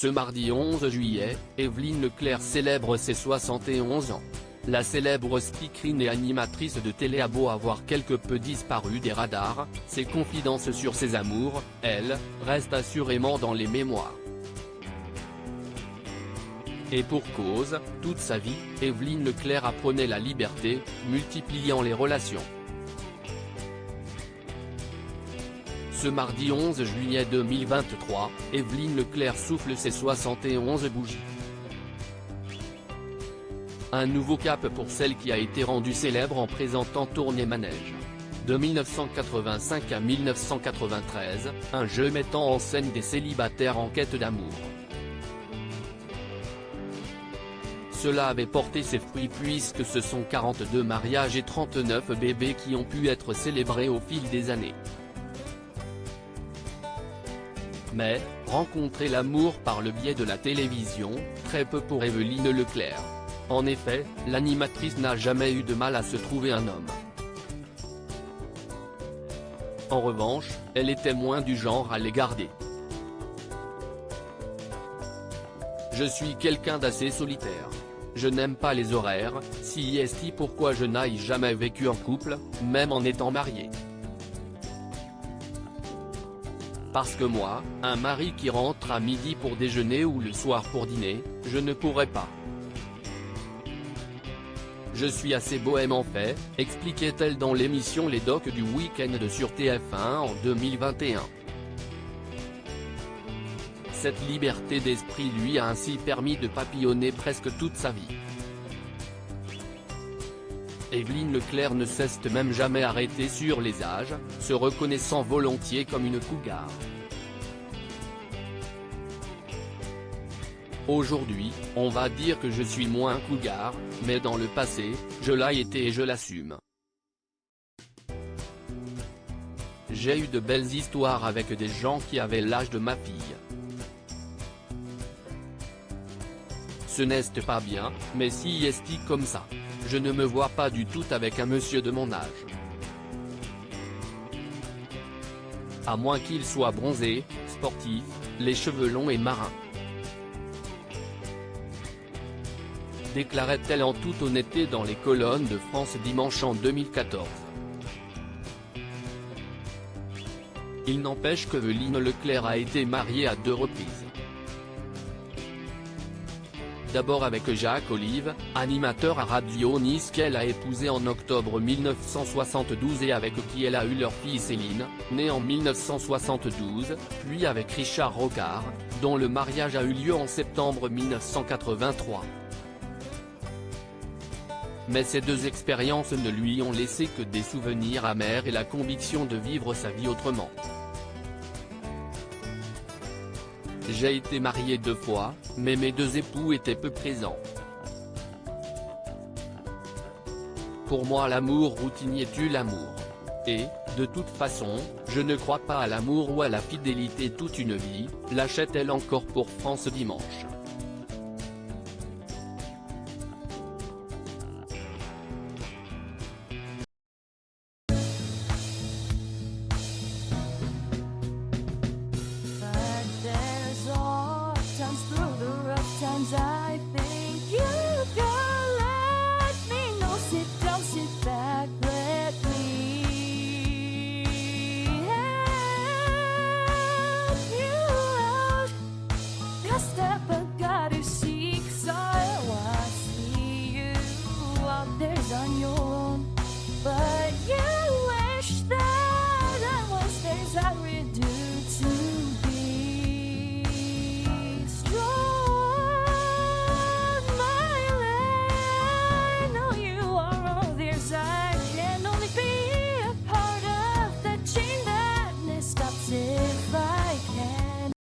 Ce mardi 11 juillet, Évelyne Leclerc célèbre ses 71 ans. La célèbre speakerine et animatrice de télé a beau avoir quelque peu disparu des radars, ses confidences sur ses amours, elles, restent assurément dans les mémoires. Et pour cause, toute sa vie, Évelyne Leclerc apprenait la liberté, multipliant les relations. Ce mardi 11 juillet 2023, Évelyne Leclerc souffle ses 71 bougies. Un nouveau cap pour celle qui a été rendue célèbre en présentant Tournée Manège. De 1985 à 1993, un jeu mettant en scène des célibataires en quête d'amour. Cela avait porté ses fruits puisque ce sont 42 mariages et 39 bébés qui ont pu être célébrés au fil des années. Mais, rencontrer l'amour par le biais de la télévision, très peu pour Évelyne Leclerc. En effet, l'animatrice n'a jamais eu de mal à se trouver un homme. En revanche, elle était moins du genre à les garder. Je suis quelqu'un d'assez solitaire. Je n'aime pas les horaires, si est pourquoi je n'ai jamais vécu en couple, même en étant marié. Parce que moi, un mari qui rentre à midi pour déjeuner ou le soir pour dîner, je ne pourrais pas. Je suis assez bohème en fait, expliquait-elle dans l'émission Les Docs du week-end sur TF1 en 2021. Cette liberté d'esprit lui a ainsi permis de papillonner presque toute sa vie. Évelyne Leclerc ne s'est même jamais arrêtée sur les âges, se reconnaissant volontiers comme une cougar. Aujourd'hui, on va dire que je suis moins cougar, mais dans le passé, je l'ai été et je l'assume. J'ai eu de belles histoires avec des gens qui avaient l'âge de ma fille. Ce n'est pas bien, mais si est comme ça. Je ne me vois pas du tout avec un monsieur de mon âge. À moins qu'il soit bronzé, sportif, les cheveux longs et marin. Déclarait-elle en toute honnêteté dans les colonnes de France Dimanche en 2014. Il n'empêche qu'Évelyne Leclerc a été mariée à 2 reprises. D'abord avec Jacques Olive, animateur à Radio Nice qu'elle a épousé en octobre 1972 et avec qui elle a eu leur fille Céline, née en 1972, puis avec Richard Rocard, dont le mariage a eu lieu en septembre 1983. Mais ces 2 expériences ne lui ont laissé que des souvenirs amers et la conviction de vivre sa vie autrement. J'ai été marié 2 fois, mais mes 2 époux étaient peu présents. Pour moi l'amour routinier tue l'amour. Et, de toute façon, je ne crois pas à l'amour ou à la fidélité toute une vie, lâchait-elle encore pour France Dimanche. I think you can let me know. Sit down, sit back, let me help you out. Just step